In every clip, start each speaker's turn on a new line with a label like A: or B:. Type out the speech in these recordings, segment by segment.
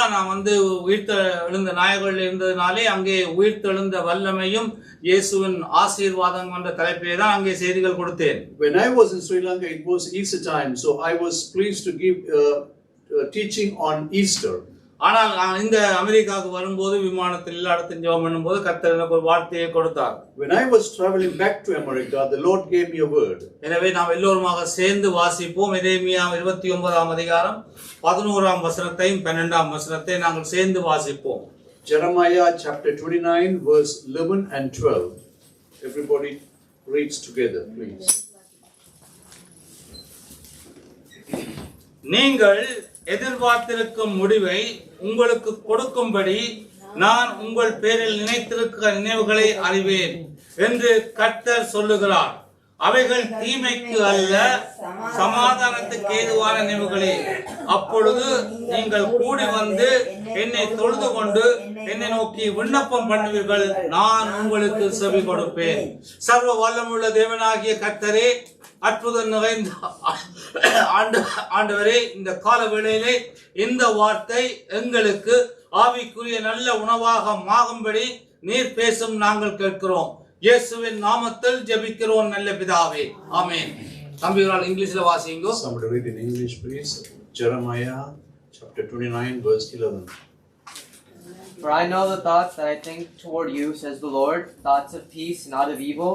A: தான் நான் உயிர்த்த எழுந்த நாயகர்கள் இருந்ததுனாலே அங்கே உயிர்த்தெழுந்த வல்லமையும் இயேசுவின் ஆசீர்வாதம் என்ற தலைப்பிலே தான் அங்கே செய்திகள் கொடுத்தேன்.
B: When I was in Sri Lanka, it was Easter time, so I was pleased to give teaching on Easter.
A: ஆனால் நான் இந்த அமெரிக்காவுக்கு வரும்போது விமானத்தில் எல்லா இடத்தையும் ஜெபம் பண்ணும்போது கர்த்தர் எனக்கு ஒரு வார்த்தையை கொடுத்தார்.
B: When I was traveling back to America, the Lord gave me a word.
A: எனவே நாம் எல்லோருமாக சேர்ந்து வாசிப்போம். எரேமியா 29ஆம் அதிகாரம் 11ஆம் வசனத்தையும் 12ஆம் வசனத்தையும் நாங்கள் சேர்ந்து வாசிப்போம்.
B: Jeremiah chapter 29 verse 11 and 12. Everybody reads together, please.
A: நீங்கள் எதிர்பார்த்திருக்கும் முடிவை உங்களுக்கு கொடுக்கும்படி நான் உங்கள் பேரில் நினைத்திருக்கிற நினைவுகளை அறிவேன் என்று கர்த்தர் சொல்லுகிறார். அவைகள் தீமைக்கு அல்ல, சமாதானத்துக்கு ஏதுவான நினைவுகளே. அப்பொழுது நீங்கள் கூடி வந்து என்னை தொழுது கொண்டு என்னை நோக்கி விண்ணப்பம் பண்ணுவீர்கள், நான் உங்களுக்கு செவி கொடுப்பேன். சர்வ வல்லமுள்ள தேவனாகிய கர்த்தரே, அற்புதம் நிறைந்த ஆண்டவரே, இந்த கால வேளையிலே இந்த வார்த்தை எங்களுக்கு ஆவிக்குரிய நல்ல உணவாக மாகும்படி நீர் பேசும் நாங்கள் கேட்கிறோம். இயேசுவின் நாமத்தில் ஜெபிக்கிறோம் நல்ல பிதாவே, ஆமென். தம்பிகளால் இங்கிலீஷ்ல வாசிங்க.
B: Somebody read in English, please. Jeremiah chapter 29 verse 11.
C: For I know the thoughts that I think toward you, says the Lord, thoughts of peace, not of evil,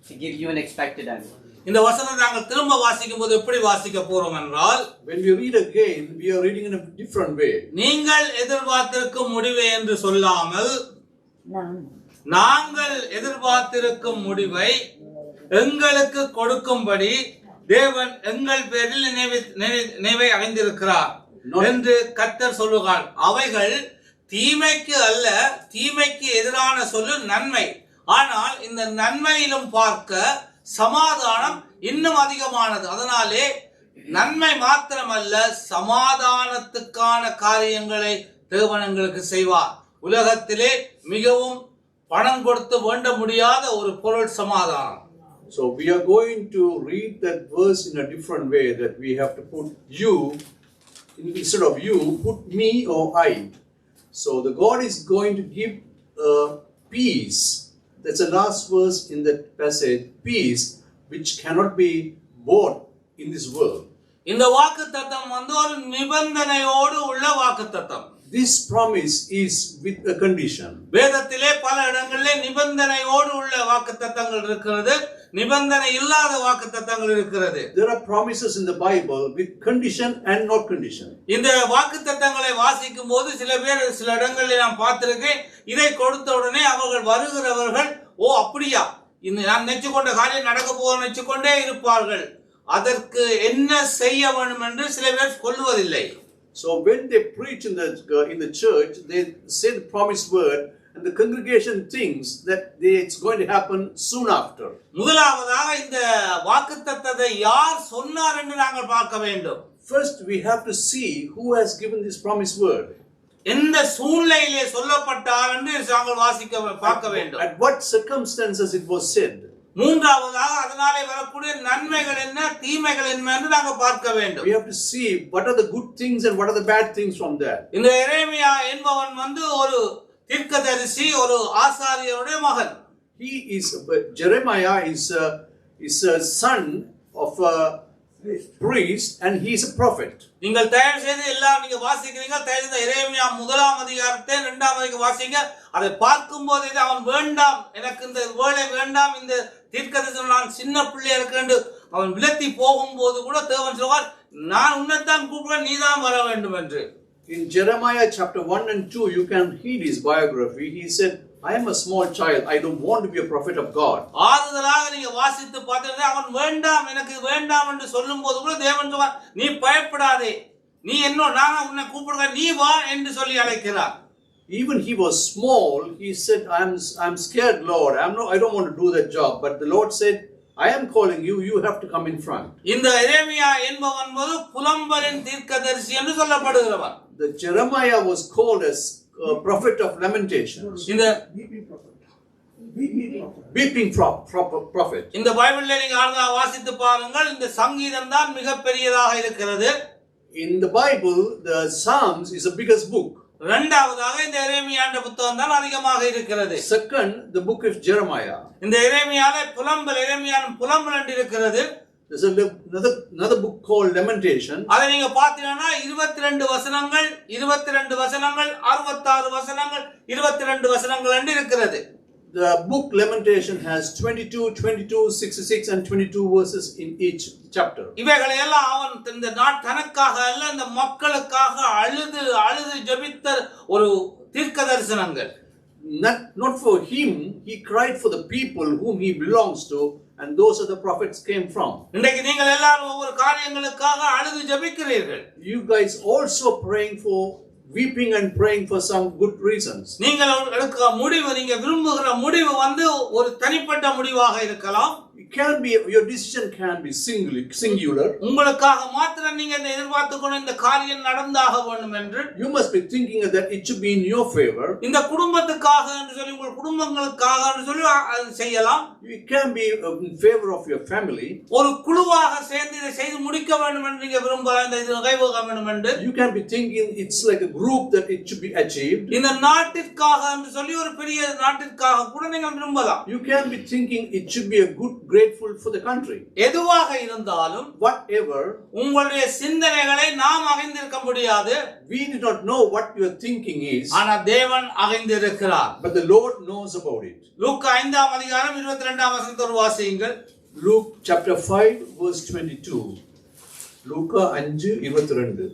C: to give you an expected end.
A: இந்த வசனத்தை நாங்கள் திரும்ப வாசிக்கும் போது எப்படி வாசிக்க போறோம் என்றால்,
B: when we read again, we are reading in a different way.
A: நீங்கள் எதிர்பார்த்திருக்கும் முடிவை என்று சொல்லாமல், நாங்கள் எதிர்பார்த்திருக்கும் முடிவை எங்களுக்கு கொடுக்கும்படி தேவன் எங்கள் பேரில் நினைவை அறிந்திருக்கிறார் என்று கர்த்தர் சொல்லுகிறார். அவைகள் தீமைக்கு அல்ல, தீமைக்கு எதிரான சொல்லு நன்மை. ஆனால் இந்த நன்மையிலும் பார்க்க சமாதானம் இன்னும் அதிகமானது. அதனாலே நன்மை மாத்திரமல்ல, சமாதானத்துக்கான காரியங்களை தேவன் எங்களுக்கு செய்வார். உலகத்திலே மிகவும் பணம் கொடுத்து வேண்ட முடியாத ஒரு பொருள் சமாதானம்.
B: So we are going to read that verse in a different way, that we have to put you instead of you, put me or I. So the God is going to give peace. That's the last verse in that passage, peace which cannot be bought in this world.
A: இந்த வாக்குத்தத்தம் ஒரு நிபந்தனையோடு உள்ள வாக்குத்தத்தம்.
B: This promise is with a condition.
A: வேதத்திலே பல இடங்களிலே நிபந்தனையோடு உள்ள வாக்குத்தத்தங்கள் இருக்கிறது, நிபந்தனை இல்லாத வாக்குத்தத்தங்கள் இருக்கிறது.
B: There are promises in the Bible with condition and not condition.
A: இந்த வாக்குத்தத்தங்களை வாசிக்கும் போது சில இடங்களில் நான் பார்த்திருக்கேன், இதை கொடுத்த உடனே அவர்கள் வருகிறவர்கள், ஓ அப்படியா, நான் நினைச்சு கொண்ட காரியம் நடக்க போக நினைச்சு கொண்டே இருப்பார்கள். அதற்கு என்ன செய்ய வேண்டும் என்று சில பேர் சொல்லுவதில்லை.
B: So when they preach in the church, they say the promised word, and the congregation thinks that it's going to happen soon after.
A: முதலாவதாக இந்த வாக்குத்தத்தத்தை யார் சொன்னார் என்று நாங்கள் பார்க்க வேண்டும்.
B: First we have to see who has given this promised word.
A: எந்த சூழ்நிலையிலே சொல்லப்பட்டார் என்று நாங்கள் பார்க்க வேண்டும்.
B: At what circumstances it was said.
A: மூன்றாவதாக அதனாலே வரக்கூடிய நன்மைகள் என்ன, தீமைகள் என்ன என்று நாங்கள் பார்க்க வேண்டும்.
B: We have to see what are the good things and what are the bad things from that.
A: இந்த எரேமியா என்பவன் ஒரு தீர்க்கதரிசி, ஒரு ஆசாரியருடைய மகன்.
B: Jeremiah is a son of a priest and he is a prophet.
A: நீங்கள் தயவு செய்து எல்லாம் நீங்க வாசிக்கிறீங்க, தயவு செய்து எரேமியா 1ஆம் அதிகாரத்தை 2ஆம் அதிகாரம் வாசிங்க. அதை பார்க்கும்போது இது அவன் வேண்டாம், எனக்கு இந்த வேலை வேண்டாம், இந்த தீர்க்கதரிசனம் நான் சின்ன பிள்ளையா இருக்கேன் அவன் விலத்தி போகும்போது கூட தேவன் சொல்வார், நான் உன்னைத்தான் கூப்பிடுவேன், நீதான் வர வேண்டும் என்று.
B: In Jeremiah chapter 1 and 2 you can read his biography. He said, I am a small child, I don't want to be a prophet of God.
A: ஆறுதலாக நீங்க வாசித்து பார்த்தீங்கன்னா அவன் வேண்டாம், எனக்கு வேண்டாம் என்று சொல்லும்போது கூட தேவன் சொல்வார், நீ பயப்படாதே, நீ நான் உன்னை கூப்பிடுவேன், நீ வா என்று சொல்லி அழைக்கிறார்.
B: Even he was small, he said, I'm scared, Lord, I don't want to do that job. But the Lord said, I am calling you, you have to come in front.
A: இந்த எரேமியா என்பவன் புலம்பலின் தீர்க்கதரிசி என்று சொல்லப்படுகிறவன்.
B: The Jeremiah was called as prophet of lamentations.
A: இந்த
B: weeping prophet.
A: இந்த பைபிள்ல நீங்க வாசித்து பாருங்கள், இந்த சங்கீதம் தான் மிகப்பெரியதாக இருக்கிறது.
B: In the Bible, the Psalms is the biggest book.
A: இரண்டாவதாக இந்த எரேமியாவின் புத்தகம் தான் அதிகமாக இருக்கிறது.
B: Second, the book of Jeremiah.
A: இந்த எரேமியாவிலே புலம்பல், எரேமியாவின் புலம்பல் என்று இருக்கிறது.
B: There's another book called Lamentation.
A: அதை நீங்க பார்த்தீங்கன்னா 22 வசனங்கள், 66 வசனங்கள், 22 வசனங்கள் என்று இருக்கிறது.
B: The book Lamentation has 22, 66 and 22 verses in each chapter.
A: இவைகளை எல்லாம் அவன் இந்த தனக்காக அல்ல, இந்த மக்களுக்காக அழுது ஜெபித்த ஒரு தீர்க்க தரிசனங்கள்.
B: Not for him, he cried for the people whom he belongs to, and those are the prophets came from.
A: இன்றைக்கு நீங்கள் எல்லாரும் ஒவ்வொரு காரியங்களுக்காக அழுது ஜெபிக்கிறீர்கள்.
B: You guys also praying for, weeping and praying for some good reasons.
A: நீங்கள் எடுக்கிற முடிவு, நீங்க விரும்புகிற முடிவு ஒரு தனிப்பட்ட முடிவாக இருக்கலாம்.
B: It can be, your decision can be singular.
A: உங்களுக்காக மாத்திரம் நீங்க எதிர்பார்த்துக்கணும் இந்த காரியம் நடந்தாக வேண்டும் என்று.
B: You must be thinking that it should be in your favor.
A: இந்த குடும்பத்துக்காக என்று சொல்லி, உங்கள் குடும்பங்களுக்காக என்று சொல்லி செய்யலாம்.
B: It can be in favor of your family.
A: ஒரு குழுவாக சேர்ந்து இதை செய்து முடிக்க வேண்டும் என்று நீங்க விரும்பலாம், இந்த இது நிறைவேற வேண்டும் என்று.
B: You can be thinking it's like a group that it should be achieved.
A: இந்த நாட்டிற்காக என்று சொல்லி ஒரு பெரிய நாட்டிற்காக கூட நீங்கள் விரும்பலாம்.
B: You can be thinking it should be a good, grateful for the country.
A: எதுவாக இருந்தாலும்
B: Whatever,
A: உங்களுடைய சிந்தனைகளை நாம் அறிந்திருக்க முடியாது.
B: we do not know what your thinking is,
A: ஆனா தேவன் அறிந்திருக்கிறார்.
B: but the Lord knows about it.
A: லூக்கா 5ஆம் அதிகாரம் 22ஆம் வசனத்தை வாசியுங்கள்.
B: Luke chapter 5 verse 22. லூக்கா 5:22.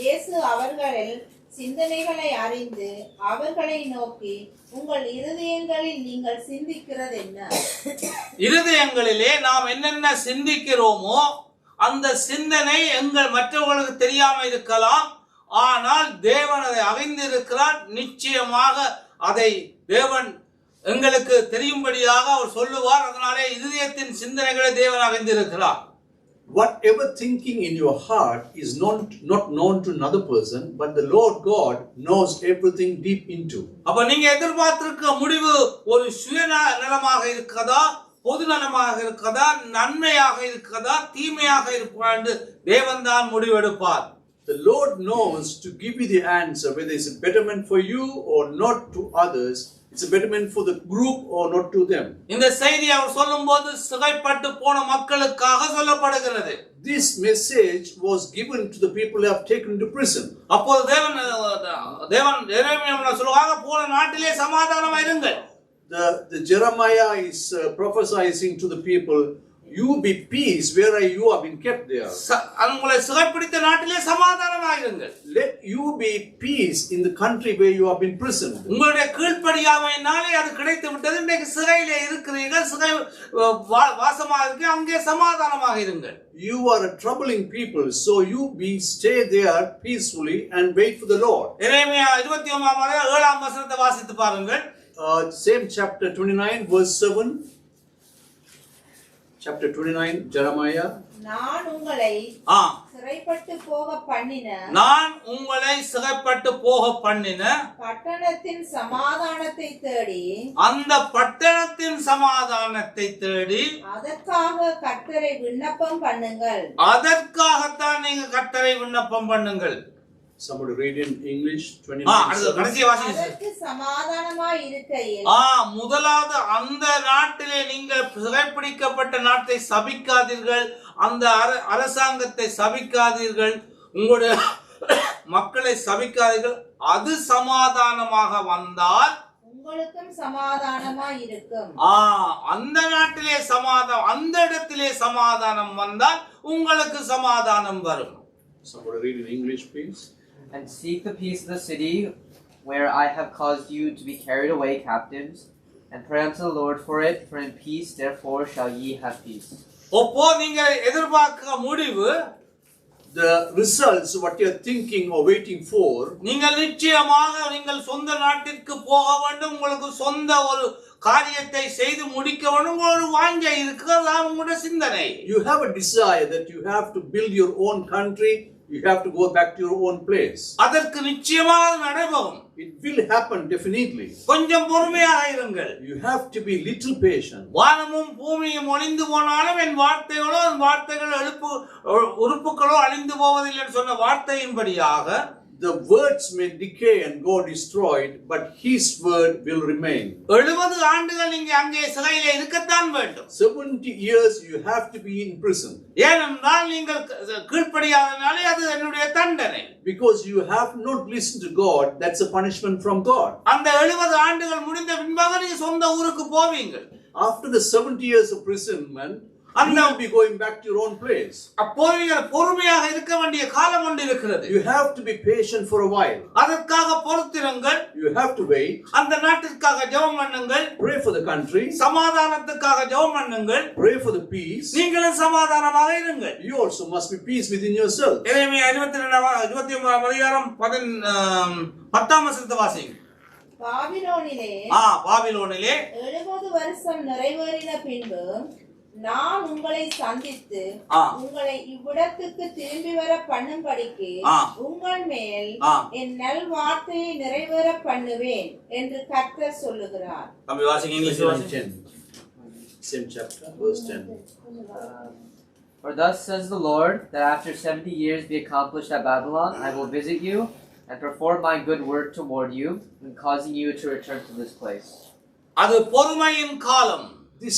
D: இயேசு அவர்களில் சிந்தனைகளை அறிந்து அவர்களை நோக்கி, உங்கள் இருதயங்களில் நீங்கள் சிந்திக்கிறது என்ன?
A: இருதயங்களிலே நாம் என்னென்ன சிந்திக்கிறோமோ அந்த சிந்தனை மற்றவர்களுக்கு தெரியாம இருக்கலாம். ஆனால் தேவன் அதை அறிந்திருக்கிறார். நிச்சயமாக அதை தேவன் எங்களுக்கு தெரியும்படியாக அவர் சொல்லுவார். அதனாலே இருதயத்தின் சிந்தனைகளை தேவன் அறிந்திருக்கிறார்.
B: Whatever thinking in your heart is not known to another person, but the Lord God knows everything deep into.
A: அப்ப நீங்க எதிர்பார்த்திருக்க முடிவு ஒரு சுயநலமாக இருக்கதா, பொது நலமாக இருக்கதா, நன்மையாக இருக்கதா, தீமையாக இருப்பா என்று தேவன் தான் முடிவெடுப்பார்.
B: The Lord knows to give you the answer whether it's a betterment for you or not to others. It's a betterment for the group or not to them.
A: இந்த செய்தி அவர் சொல்லும்போது சிறைப்பட்டு போன மக்களுக்காக சொல்லப்படுகிறது.
B: This message was given to the people who have taken to prison.
A: அப்போது தேவன் எரேமியாவிடம் சொல்வாங்க, போன நாட்டிலே சமாதானமா இருங்கள்.
B: The Jeremiah is prophesying to the people, you be peace where you have been kept there.
A: உங்களை சிறைப்பிடித்த நாட்டிலே சமாதானமா இருங்கள்.
B: Let you be peace in the country where you have been prisoned.
A: உங்களுடைய கீழ்ப்படியாமையினாலே அது கிடைத்து விட்டது. இன்றைக்கு சிறையிலே இருக்கிறீர்கள், சிறை வாசமாக இருக்கு, அங்கே சமாதானமாக இருங்கள்.
B: You are a troubling people, so you stay there peacefully and wait for the Lord.
A: எரேமியா 29ஆம் வசனத்தை வாசித்து பாருங்கள்.
B: Same chapter 29 verse 7. Chapter 29 Jeremiah.
D: நான் உங்களை சிறைப்பட்டு போக பண்ணின பட்டணத்தின் சமாதானத்தை தேடி,
A: அந்த பட்டணத்தின் சமாதானத்தை தேடி
D: அதற்காக கர்த்தரை விண்ணப்பம் பண்ணுங்கள்.
A: அதற்காகத்தான் நீங்க கர்த்தரை விண்ணப்பம் பண்ணுங்கள்.
B: Somebody read in English 29.
D: அதற்கு சமாதானமாய் இருக்கையில்,
A: முதலாவது அந்த நாட்டிலே நீங்கள் சிறைப்பிடிக்கப்பட்ட நாட்டை சபிக்காதீர்கள், அந்த அரசாங்கத்தை சபிக்காதீர்கள், உங்களுடைய மக்களை சபிக்காதீர்கள். அது சமாதானமாக வந்தால்
D: உங்களுக்கும் சமாதானமாய் இருக்கும்.
A: அந்த நாட்டிலே சமாதானம், அந்த இடத்திலே சமாதானம் வந்தால் உங்களுக்கு சமாதானம் வரும்.
B: Somebody read in English, please.
C: And seek the peace of the city where I have caused you to be carried away captives, and pray unto the Lord for it, for in peace therefore shall ye have peace.
A: அப்போ நீங்க எதிர்பார்க்கிற முடிவு,
B: the results what you are thinking or waiting for,
A: நீங்கள் நிச்சயமாக நீங்கள் சொந்த நாட்டிற்கு போக வேண்டும், உங்களுக்கு சொந்த ஒரு காரியத்தை செய்து முடிக்கணும் உங்களோட வாஞ்சை இருக்கிறதா உங்களுடைய சிந்தனை.
B: You have a desire that you have to build your own country, you have to go back to your own place.
A: அதற்கு நிச்சயமாக நடைபெறும்.
B: It will happen definitely.
A: கொஞ்சம் பொறுமையாக இருங்கள்.
B: You have to be little patient.
A: வானமும் பூமியும் ஒளிந்து போனாலும் என் வார்த்தைகளோ என் வார்த்தைகள் உறுப்புகளோ அழிந்து போவதில்லை என்று சொன்ன வார்த்தையின்படியாக
B: The words may decay and go destroyed, but His word will remain.
A: 70 ஆண்டுகள் நீங்க அங்கே சிறையிலே இருக்கத்தான் வேண்டும்.
B: 70 years you have to be in prison.
A: ஏனென்றால் நீங்கள் கீழ்ப்படியாதனாலே அது என்னுடைய தண்டனை.
B: Because you have not listened to God, that's a punishment from God.
A: அந்த 70 ஆண்டுகள் முடிந்த பின்பாக நீங்க சொந்த ஊருக்கு போவீங்க.
B: After the 70 years of imprisonment, you will be going back to your own place.
A: அப்போது நீங்கள் பொறுமையாக இருக்க வேண்டிய காலம் ஒன்று இருக்கிறது.
B: You have to be patient for a while.
A: அதற்காக பொறுத்திருங்கள்.
B: You have to wait.
A: அந்த நாட்டிற்காக ஜெபம் பண்ணுங்கள்.
B: Pray for the country.
A: சமாதானத்துக்காக ஜெபம் பண்ணுங்கள்.
B: Pray for the peace.
A: நீங்களும் சமாதானமாக இருங்கள்.
B: You also must be peace within yourself.
A: எரேமியா 29ஆம் அதிகாரம் 10ஆம் வசனத்தை வாசிங்க.
D: பாபிலோனிலே
A: பாபிலோனிலே
D: 70 வருஷம் நிறைவேறின பின்பு நான் உங்களை சந்தித்து உங்களை இவ்விடத்துக்கு திரும்பி வர பண்ணும்படிக்கு உங்கள் மேல் என் நல் வார்த்தையை நிறைவேற பண்ணுவேன் என்று கர்த்தர் சொல்லுகிறார்.
A: தம்பி வாசிங்க, இங்கிலீஷ் வாசிங்க.
B: Same chapter, verse 10.
C: For thus says the Lord, that after 70 years be accomplished at Babylon, I will visit you and perform my good work toward you, in causing you to return to this place.
A: அது பொறுமையின் காலம்.
B: This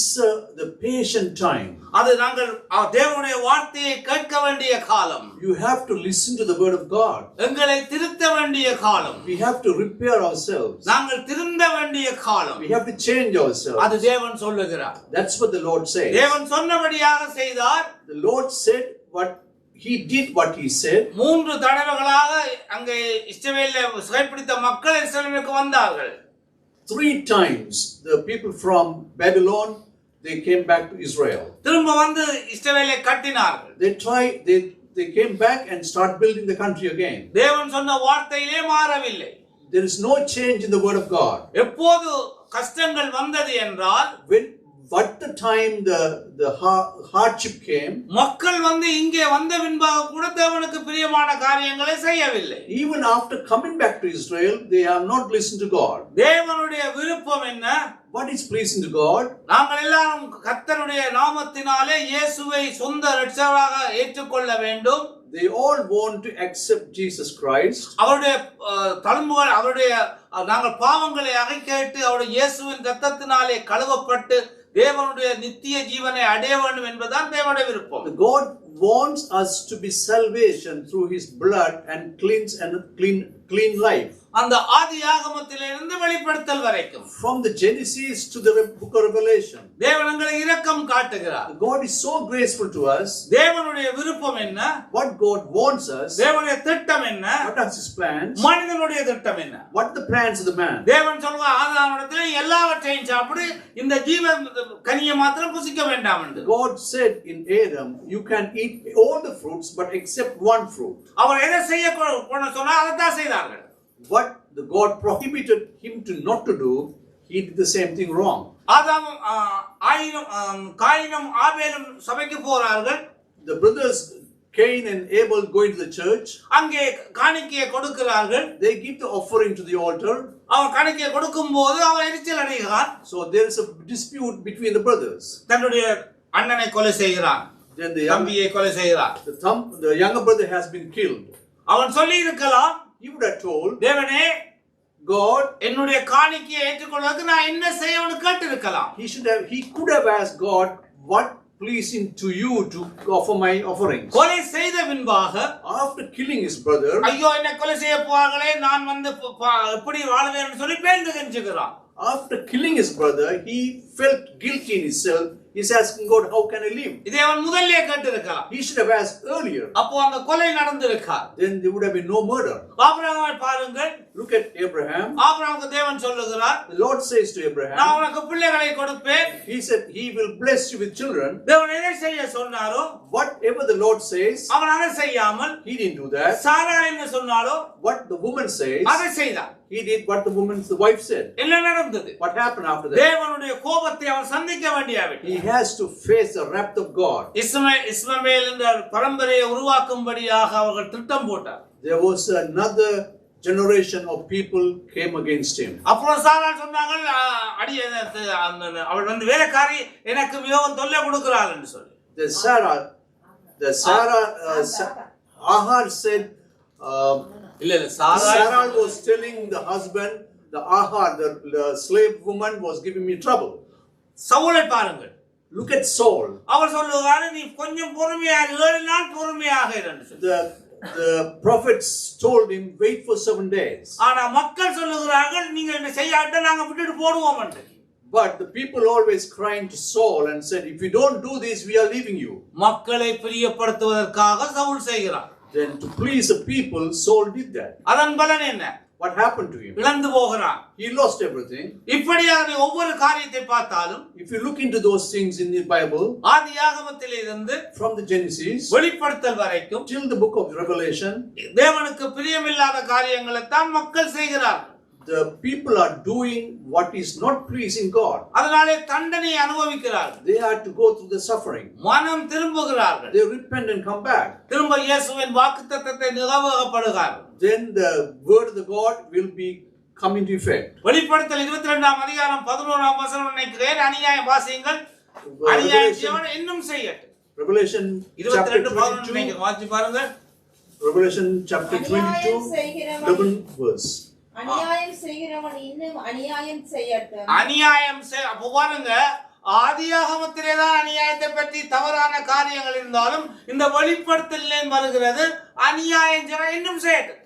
B: the patient time.
A: அது நாங்கள் தேவனுடைய வார்த்தையை கேட்க வேண்டிய காலம்.
B: You have to listen to the word of God.
A: எங்களை திருத்த வேண்டிய காலம்.
B: We have to repair ourselves.
A: நாங்கள் திருந்த வேண்டிய காலம்.
B: We have to change ourselves.
A: அது தேவன் சொல்லுகிறார்.
B: That's what the Lord says.
A: தேவன் சொன்னபடியாக செய்தார்.
B: The Lord said He did what He said.
A: 3 தடவைகளாக அங்கே இஸ்ரவேலை சிறைப்பிடித்த மக்கள் எருசலேமுக்கு வந்தார்கள்.
B: 3 times the people from Babylon, they came back to Israel.
A: திரும்ப வந்து இஸ்ரவேலை கட்டினார்கள்.
B: They came back and start building the country again.
A: தேவன் சொன்ன வார்த்தையிலே மாறவில்லை.
B: There is no change in the word of God.
A: எப்போது கஷ்டங்கள் வந்தது என்றால்
B: What the time the hardship came,
A: மக்கள் வந்து இங்கே வந்த பின்பாக கூட தேவனுக்கு பிரியமான காரியங்களை செய்யவில்லை.
B: Even after coming back to Israel, they have not listened to God.
A: தேவனுடைய விருப்பம் என்ன?
B: What is pleasing to God?
A: நாங்கள் எல்லாரும் கர்த்தருடைய நாமத்தினாலே இயேசுவை சொந்த இரட்சகராக ஏற்றுக்கொள்ள வேண்டும்.
B: They all want to accept Jesus Christ.
A: அவருடைய தழும்புகள் அவருடைய நாங்கள் பாவங்களை அகற்றிட்டு அவருடைய இயேசுவின் இரத்தத்தினாலே கழுவப்பட்டு தேவனுடைய நித்திய ஜீவனை அடைய வேண்டும் என்பதுதான் தேவனுடைய விருப்பம்.
B: God wants us to be salvation through His blood and clean life.
A: அந்த ஆதியாகமத்திலிருந்து வெளிப்படுத்தல் வரைக்கும்,
B: from the Genesis to the book of Revelation,
A: தேவன் எங்களுக்கு இரக்கம் காட்டுகிறார்.
B: God is so graceful to us.
A: தேவனுடைய விருப்பம் என்ன?
B: What God wants us.
A: தேவனுடைய திட்டம் என்ன?
B: What are His plans?
A: மனிதனுடைய திட்டம் என்ன?
B: What the plans of the man?
A: தேவன் சொல்வார், ஆதாமிடத்திலே எல்லாவற்றையும் சாப்பிடு, இந்த ஜீவ கனியை மாத்திரம் புசிக்க வேண்டாம் என்று.
B: God said in Adam, you can eat all the fruits but except one fruit.
A: அவர் எதை செய்ய சொன்னார் அதைத்தான் செய்தார்கள்.
B: What the God prohibited him to not to do, he did the same thing wrong.
A: காயினும் ஆபேலும் சபைக்கு போறார்கள்.
B: The brothers Cain and Abel go into the church.
A: அங்கே காணிக்கையை கொடுக்கிறார்கள்.
B: They give the offering to the altar.
A: அவன் காணிக்கையை கொடுக்கும்போது அவன் எரிச்சல் அடைகிறான்.
B: So there is a dispute between the brothers.
A: தன்னுடைய அண்ணனை கொலை செய்கிறான்.
B: Then
A: தம்பியை கொலை செய்கிறான்.
B: The younger brother has been killed.
A: அவன் சொல்லி இருக்கலாம்,
B: He would have told,
A: தேவனே,
B: God,
A: என்னுடைய காணிக்கையை ஏற்றுக்கொள்வதற்கு நான் என்ன செய்யணும்னு கேட்டிருக்கலாம்.
B: he could have asked God, what pleasing to you to offer my offerings.
A: கொலை செய்த பின்பாக,
B: After killing his brother,
A: ஐயோ என்ன கொலை செய்ய போவார்களே, நான் வந்து எப்படி வாழுவேன்னு சொல்லி பேந்து கெஞ்சுகிறான்.
B: After killing his brother, he felt guilty in himself. He's asking God, how can I live?
A: இதை அவன் முதல்லயே கேட்டிருக்கலாம்.
B: He should have asked earlier.
A: அப்போ அங்க கொலை நடந்திருக்காது.
B: Then there would have been no murder.
A: ஆபிரகாமை பாருங்கள்.
B: Look at Abraham.
A: ஆபிரகாமுக்கு தேவன் சொல்லுகிறார்,
B: The Lord says to Abraham,
A: நான் உனக்கு பிள்ளைகளை கொடுப்பேன்.
B: He said, He will bless you with children.
A: தேவன் எதை செய்ய சொன்னாரோ,
B: Whatever the Lord says,
A: அவன் அதை செய்யாமல்,
B: he didn't do that.
A: சாரா என்ன சொன்னாலோ,
B: What the woman says,
A: அதை செய்தான்.
B: he did what the wife said.
A: என்ன நடந்தது?
B: What happened after that?
A: தேவனுடைய கோபத்தை அவர் சந்திக்க வேண்டியவர்.
B: He has to face the wrath of God.
A: இஸ்மவேல் என்ற பரம்பரையை உருவாக்கும்படியாக அவர்கள் திட்டம் போட்டார்.
B: There was another generation of people came against him.
A: அப்புறம் சாராள் சொன்னாங்க, அவள் வந்து வேலைக்காரி எனக்கு மிகவும் தொல்லை கொடுக்கிறாள் என்று சொல்லி.
B: Ahar said, Sarah was telling the husband, the Ahar, the slave woman was giving me trouble.
A: சவுலை பாருங்கள்.
B: Look at Saul.
A: அவர் சொல்லுகிறார், நீ கொஞ்சம் பொறுமையாக 7 நாள் பொறுமையாக இரு என்று சொல்லி.
B: The prophets told him, wait for 7 days.
A: ஆனா மக்கள் சொல்லுகிறார்கள், நீங்க என்ன செய்யாட்ட நாங்க விட்டுட்டு போடுவோம் என்று.
B: But the people always crying to Saul and said, if you don't do this, we are leaving you.
A: மக்களை பிரியப்படுத்துவதற்காக சவுல் செய்கிறார்.
B: Then to please the people, Saul did that.
A: அதன் பலன் என்ன?
B: What happened to him?
A: இழந்து போகிறான்.
B: He lost everything.
A: இப்படியாக நீ ஒவ்வொரு காரியத்தை பார்த்தாலும்,
B: if you look into those things in the Bible,
A: ஆதியாகமத்திலிருந்து
B: from the Genesis
A: வெளிப்படுத்தல் வரைக்கும்
B: till the book of Revelation,
A: தேவனுக்கு பிரியமில்லாத காரியங்களை தான் மக்கள் செய்கிறார்கள்.
B: The people are doing what is not pleasing God.
A: அதனாலே தண்டனை அனுபவிக்கிறார்கள்.
B: They are to go through the suffering.
A: மனம் திரும்புகிறார்கள்.
B: They repent and come back.
A: திரும்ப இயேசுவின் வாக்குத்தத்தத்தை நிறைவேற்றப்படுகிறார்கள்.
B: Then the word of the God will be come into effect.
A: வெளிப்படுத்தல் 22ஆம் அதிகாரம் 11ஆம் வசனம் நினைக்கிறேன். அநியாயம் வாசியுங்கள். அநியாயம் செய்வன் இன்னும் செய்யட்டும்.
B: Revelation chapter 22.
A: வாசி பாருங்க.
B: Revelation chapter 22 11th verse.
D: அநியாயம் செய்கிறவன் இன்னும் அநியாயம் செய்யட்டும்.
A: அநியாயம் அப்ப பாருங்க, ஆதியாகமத்திலே தான் அநியாயத்தை பற்றி தவறான காரியங்கள் இருந்தாலும் இந்த வெளிப்படுத்தலிலே வருகிறது, அநியாயம் செய்ய இன்னும் செய்யட்டும்.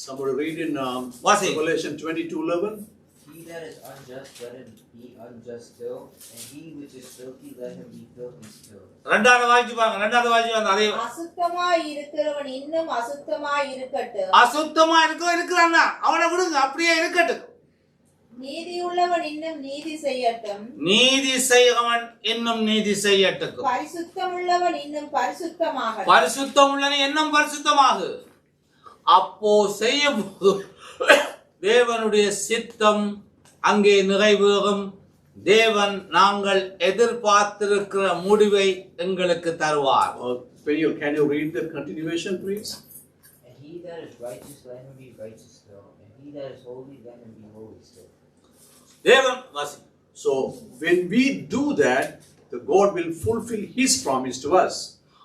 B: Somebody read in Revelation 22:11.
C: He that is unjust, let him be unjust still, and he which is filthy, let him be filthy still. ரெண்டாவது வாசிப்பாங்க. அதே
D: அசுத்தமாய் இருக்கிறவன் இன்னும் அசுத்தமாய் இருக்கட்டும்.
A: அசுத்தமா இருக்கிறானா அவனை விடுங்க, அப்படியே இருக்கட்டும்.
D: நீதி உள்ளவன் இன்னும் நீதி செய்யட்டும்.
A: நீதி செய்கிறவன் இன்னும் நீதி செய்யட்டும்.
D: பரிசுத்தம் உள்ளவன் இன்னும் பரிசுத்தமாக.
A: பரிசுத்தம் உள்ளவன் இன்னும் பரிசுத்தமாக. அப்போ செய்யும் தேவனுடைய சித்தம் அங்கே நிறைவேறும். தேவன் நாங்கள் எதிர்பார்த்திருக்கிற முடிவை எங்களுக்கு தருவார்.
B: Can you read the continuation, please?
C: And he that is righteous, let him be righteous still, and he that is holy, let him be holy still.
A: தேவன் வாசி.
B: So when we do that, the God will fulfill His promise to us.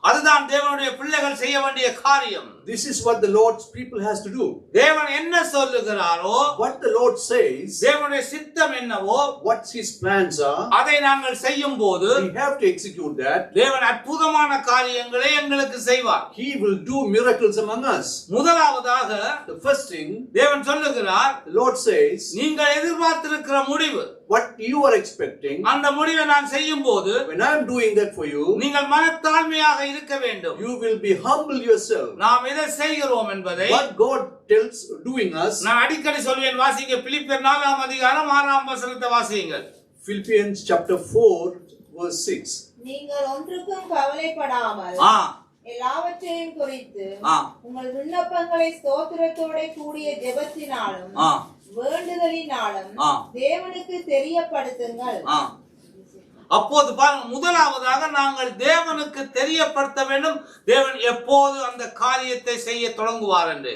A: அதுதான் தேவனுடைய பிள்ளைகள் செய்ய வேண்டிய காரியம்.
B: This is what the Lord's people has to do.
A: தேவன் என்ன சொல்லுகிறாரோ,
B: what the Lord says,
A: தேவனுடைய சித்தம் என்னவோ,
B: what His plans are,
A: அதை நாங்கள் செய்யும்போது
B: we have to execute that.
A: தேவன் அற்புதமான காரியங்களை எங்களுக்கு செய்வார்.
B: He will do miracles among us.
A: முதலாவதாக
B: the first thing,
A: தேவன் சொல்லுகிறார்,
B: the Lord says,
A: நீங்கள் எதிர்பார்த்திருக்கிற முடிவு,
B: what you are expecting,
A: அந்த முடிவை நான் செய்யும்போது,
B: when I am doing that for you,
A: நீங்கள் மனத்தாழ்மையாக இருக்க வேண்டும்.
B: you will be humble yourself.
A: நாம் எதை செய்கிறோம் என்பதை
B: what God tells doing us.
A: நான் அடிக்கடி சொல்வேன், வாசிங்க. பிலிப்பியர் 4ஆம் அதிகாரம் 6ஆம் வசனத்தை வாசியுங்கள்.
B: Philippians chapter 4 verse 6.
D: நீங்கள் ஒன்றுக்கும் கவலைப்படாமல் எல்லாவற்றையும் குறித்து உங்கள் விண்ணப்பங்களை ஸ்தோத்திரத்தோட கூடிய ஜெபத்தினாலும் வேண்டுதலினாலும் தேவனுக்கு தெரியப்படுத்துங்கள்.
A: அப்போது பாருங்க, முதலாவதாக நாங்கள் தேவனுக்கு தெரியப்படுத்த வேண்டும். தேவன் எப்போது அந்த காரியத்தை செய்ய தொடங்குவார் என்று.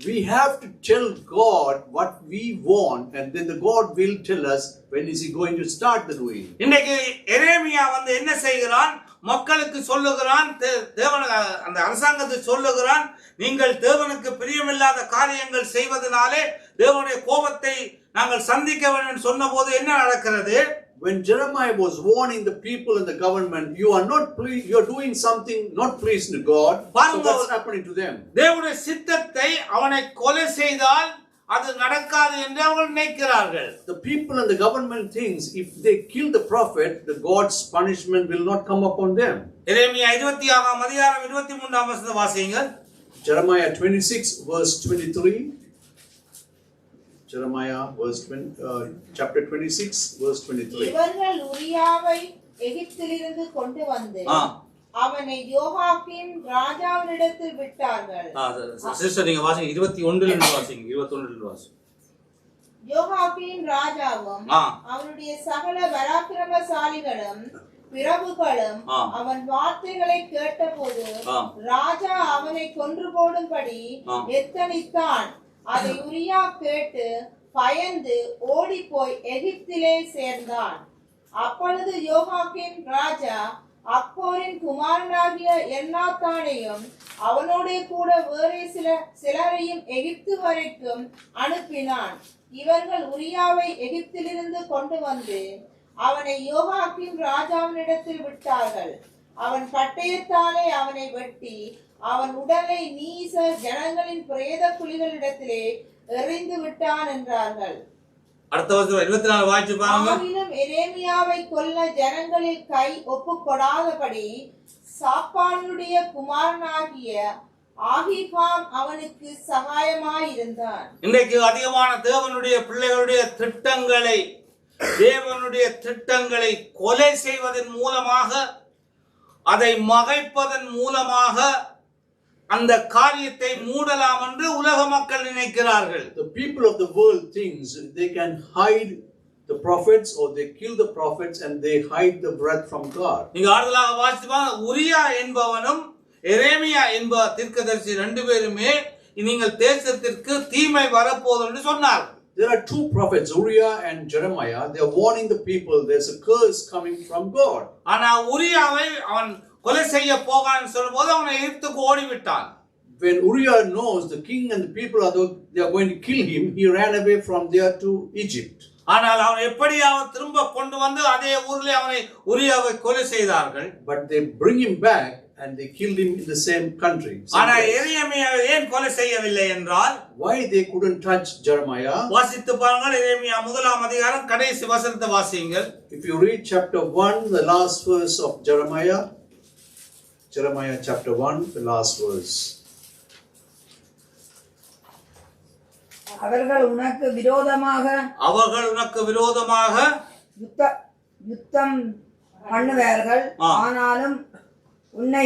B: We have to tell God what we want, and then the God will tell us when is He going to start the doing.
A: இன்னைக்கு எரேமியா வந்து என்ன செய்கிறான்? மக்களுக்கு சொல்லுகிறான், தேவன் அந்த அரசாங்கத்தை சொல்லுகிறான், நீங்கள் தேவனுக்கு பிரியமில்லாத காரியங்கள் செய்வதனாலே தேவனுடைய கோபத்தை நாங்கள் சந்திக்க வேண்டும் சொன்னபோது என்ன நடக்கிறது?
B: When Jeremiah was warning the people and the government, you are not pleased, you are doing something not pleasing to God. So what's happening to them?
A: தேவனுடைய சித்தத்தை அவனை கொலை செய்தால் அது நடக்காது என்று அவர்கள் நினைக்கிறார்கள்.
B: The people and the government thinks if they kill the prophet, the God's punishment will not come upon them.
A: எரேமியா 26ஆம் அதிகாரம் 23ஆம் வசனத்தை வாசியுங்கள்.
B: Jeremiah 26 verse 23. Jeremiah chapter 26 verse 23.
D: இவர்கள் உரியாவை எகிப்திலிருந்து கொண்டு வந்து அவனை யோகாக்கிம் ராஜாவினிடத்தில் விட்டார்கள்.
A: சிஸ்டர் நீங்க வாசிங்க, 21 ல இருந்து வாசிங்க. 21 ல இருந்து வாசிங்க.
D: யோகாக்கின் ராஜாவும் அவனுடைய சகல பராக்கிரமசாலிகளும் பிரபுக்களும் அவன் வார்த்தைகளை கேட்டபோது ராஜா அவனை கொன்று போடும்படி எத்தனித்தான். அதை உரியா கேட்டு பயந்து ஓடி போய் எகிப்திலே சேர்ந்தான். அப்பொழுது யோகாக்கின் ராஜா அக்கோரின் குமாரனாகிய எல்நாத்தானையும் அவனோட கூட வேறே சிலரையும் எகிப்து வரைக்கும் அனுப்பினான். இவர்கள் உரியாவை எகிப்திலிருந்து கொண்டு வந்து அவனை யோகாக்கின் ராஜாவினிடத்தில் விட்டார்கள். அவன் பட்டயத்தாலே அவனை வெட்டி அவன் உடலை நீச ஜனங்களின் பிரேத குழிகளிடத்திலே எறிந்து விட்டான் என்றார்கள்.
A: அடுத்த வருஷம் 24 வாய்ச்சு பாருங்க.
D: ஆகிலும் எரேமியாவை கொல்ல ஜனங்களில் கை ஒப்புக்கொடாதபடி சாப்பானுடைய குமாரனாகிய ஆகிகாம் அவனுக்கு சகாயமாயிருந்தான்.
A: இன்றைக்கு அதிகமான தேவனுடைய பிள்ளைகளுடைய திட்டங்களை கொலை செய்வதன் மூலமாக, அதை மறைப்பதன் மூலமாக அந்த காரியத்தை மூடலாம் என்று உலக மக்கள் நினைக்கிறார்கள்.
B: The people of the world thinks they can hide the prophets, or they kill the prophets and they hide the breath from God.
A: நீங்க ஆறுதலாக வாசிப்பாங்க, உரியா என்பவனும் எரேமியா என்ப தீர்க்கதரிசி ரெண்டு பேருமே நீங்கள் தேசத்திற்கு தீமை வரப்போகுது என்று சொன்னார்கள்.
B: There are two prophets, Uriah and Jeremiah. They are warning the people there's a curse coming from God.
A: ஆனா உரியாவை அவன் கொலை செய்ய போகான்னு சொல்லும்போது அவனை எகிப்துக்கு ஓடிவிட்டான்.
B: When Uriah knows the king and the people they are going to kill him, he ran away from there to Egypt.
A: ஆனால் அவன் எப்படியாவது திரும்ப கொண்டு வந்து அதே ஊரிலே அவனை உரியாவை கொலை செய்தார்கள்.
B: But they bring him back and they killed him in the same country.
A: ஆனா எரேமியாவை ஏன் கொலை செய்யவில்லை என்றால்,
B: why they couldn't touch Jeremiah?
A: வாசித்து பாருங்கள், எரேமியா 1ஆம் அதிகாரம் கடைசி வசனத்தை வாசியுங்கள்.
B: If you read chapter 1, the last verse of Jeremiah chapter 1, the last verse.
E: அவர்கள் உனக்கு விரோதமாக யுத்தம் பண்ணுவார்கள், ஆனாலும் உன்னை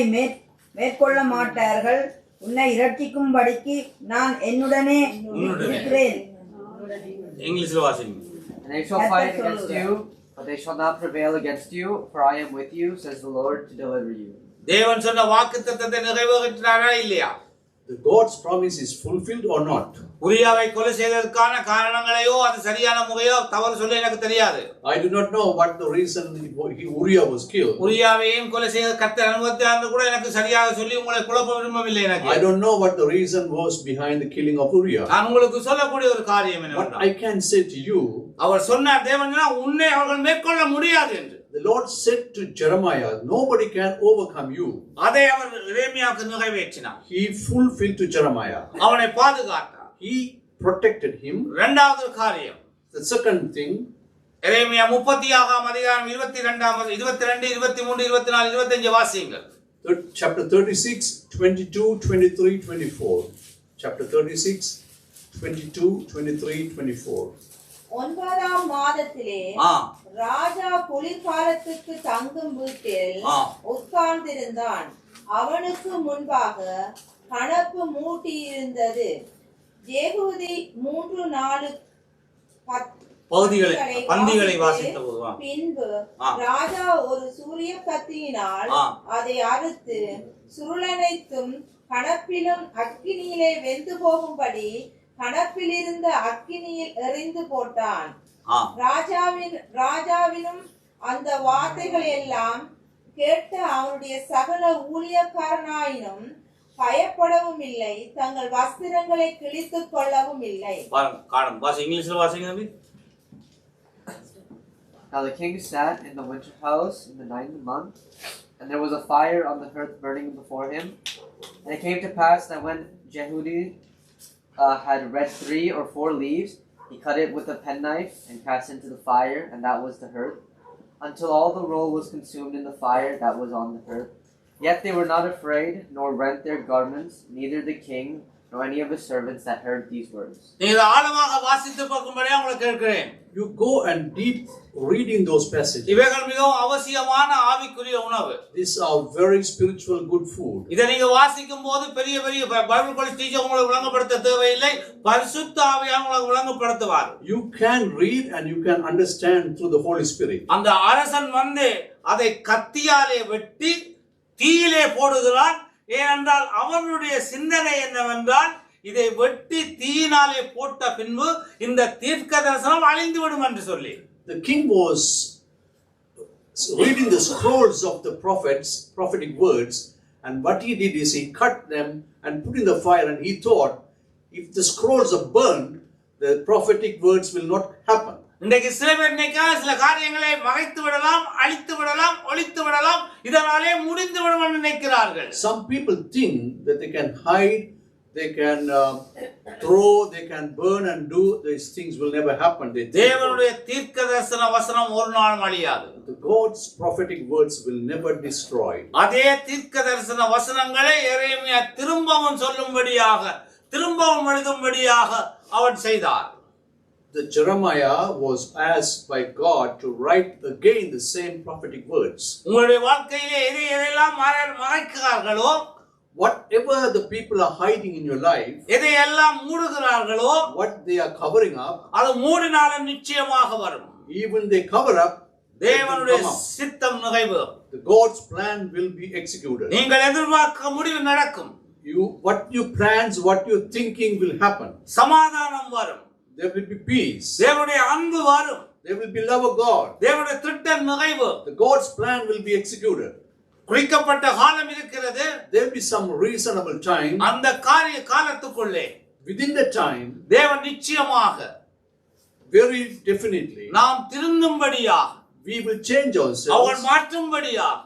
E: மேற்கொள்ள மாட்டார்கள். உன்னை இரட்சிக்கும்படிக்கு நான் என்னுடனே இருக்கிறேன்.
A: இங்கிலீஷ்ல வாசிங்க.
C: And they shall fight against you, but they shall not prevail against you, for I am with you, says the Lord, to deliver you.
A: தேவன் சொன்ன வாக்குத்தத்தத்தை நிறைவேற்றினாரா இல்லையா?
B: The God's promise is fulfilled or not?
A: உரியாவை கொலை செய்ததற்கான காரணங்களையோ அது சரியான முறையோ தவறு சொல்ல எனக்கு தெரியாது.
B: I do not know what the reason Uriah was killed.
A: உரியாவை ஏன் கொலை செய்த கர்த்தர் அனுமதித்தார் கூட எனக்கு சரியாக சொல்லி உங்களை குழப்ப விரும்பவில்லை. எனக்கு
B: I don't know what the reason was behind the killing of Uriah.
A: நான் உங்களுக்கு சொல்லக்கூடிய ஒரு காரியம்
B: What
A: என்னவென்றால்,
B: I can say to you,
A: அவர் சொன்னார், தேவன் உன்னை அவர்கள் மேற்கொள்ள முடியாது என்று.
B: the Lord said to Jeremiah, nobody can overcome you.
A: அதை அவர் எரேமியாவுக்கு நிறைவேற்றினார்.
B: He fulfilled to Jeremiah.
A: அவனை பாதுகாத்தார்.
B: He protected him.
A: இரண்டாவது காரியம்,
B: The second thing,
A: எரேமியா 30ஆம் அதிகாரம் 22, 23, 24, 25 வாசியுங்கள்.
B: chapter 36, 22, 23, 24. Chapter 36, 22, 23, 24.
D: 9ஆம் மாதத்திலே ராஜா குளிர்காலத்துக்கு தங்கும் வீட்டில் உட்கார்ந்திருந்தான். அவனுக்கு முன்பாக கணப்பு மூட்டியிருந்தது. யெகூதி 3-4
A: பந்திகளை வாசித்த போது
D: பின்பு ராஜா ஒரு சூரிய கத்தியினால் அதை அறுத்து சுருளனைத்தும் கணப்பிலும் அக்கினியிலே வெந்து போகும்படி கணப்பில் இருந்த அக்கினியில் எறிந்து போட்டான். ராஜாவினும் அந்த வார்த்தைகள் எல்லாம் கேட்ட அவனுடைய சகல ஊழியக்காரனாயினும் பயப்படவும் இல்லை, தங்கள் வஸ்திரங்களை கிழித்துக் கொள்ளவும் இல்லை.
C: Now the king sat in the winter house in the 9th month, and there was a fire on the hearth burning before him. And it came to pass that when Jehudi had read 3 or 4 leaves, he cut it with a penknife and cast it into the fire, and that was the hearth, until all the roll was consumed in the fire that was on the hearth. Yet they were not afraid, nor rent their garments, neither the king nor any of his servants that heard these words.
A: நீங்கள் ஆழமாக வாசித்து பார்க்கும்படியாக உங்களுக்கு கேட்கிறேன்.
B: you go and deep reading those passages.
A: இவைகள் மிகவும் அவசியமான ஆவிக்குரிய உணவு.
B: These are very spiritual good food.
A: இதை நீங்க வாசிக்கும் போது பெரிய பெரிய பைபிள் காலேஜ் டீச்சர் உங்களுக்கு விளங்கப்படுத்த தேவையில்லை, பரிசுத்த ஆவியானவர் உங்களுக்கு விளங்கப்படுத்துவார்.
B: You can read and you can understand through the Holy Spirit.
A: அந்த அரசன் அதை கத்தியாலே வெட்டி தீயிலே போடுகிறான். ஏனென்றால் அவனுடைய சிந்தனை என்னவென்றால், இதை வெட்டி தீயினாலே போட்ட பின்பு இந்த தீர்க்க தரிசனம் அழிந்துவிடும் என்று சொல்லி.
B: The king was reading the scrolls of the prophets, prophetic words, and what he did is he cut them and put in the fire, and he thought, if the scrolls are burned, the prophetic words will not happen.
A: இன்றைக்கு சில பேர் சில காரியங்களை மறைத்து விடலாம், அழித்து விடலாம், ஒழித்து விடலாம், இதனாலே முடிந்து விடும் என்று நினைக்கிறார்கள்.
B: Some people think that they can hide, they can throw, they can burn and do these things will never happen.
A: தேவனுடைய தீர்க்கதரிசன வசனம் ஒரு நாளும் அழியாது.
B: The God's prophetic words will never destroy.
A: அதே தீர்க்கதரிசன வசனங்களை எரேமியா திரும்பவும் சொல்லும்படியாக, திரும்பவும் எழுதும்படியாக அவன் செய்தார்.
B: The Jeremiah was asked by God to write again the same prophetic words.
A: உங்களுடைய வாழ்க்கையிலே எதையெல்லாம் மறைக்கிறார்களோ,
B: whatever the people are hiding in your life,
A: எதையெல்லாம் மூடுகிறார்களோ,
B: what they are covering up,
A: அது மூடினாலும் நிச்சயமாக வரும்.
B: even they cover up,
A: தேவனுடைய சித்தம் நிறைவேறும்.
B: the God's plan will be executed.
A: நீங்கள் எதிர்பார்க்க முடிவு நடக்கும்.
B: What you plans, what you thinking will happen.
A: சமாதானம் வரும்.
B: There will be peace.
A: தேவனுடைய அன்பு வரும்.
B: There will be love of God.
A: தேவனுடைய திட்டம் நிறைவேறும்.
B: The God's plan will be executed.
A: குறிக்கப்பட்ட காலம் இருக்கிறது.
B: There will be some reasonable time.
A: அந்த காலத்துக்குள்ளே
B: Within that time,
A: தேவன் நிச்சயமாக
B: very definitely,
A: நாம் திருந்தும்படியாக,
B: we will change ourselves.
A: அவர்கள் மாற்றும்படியாக,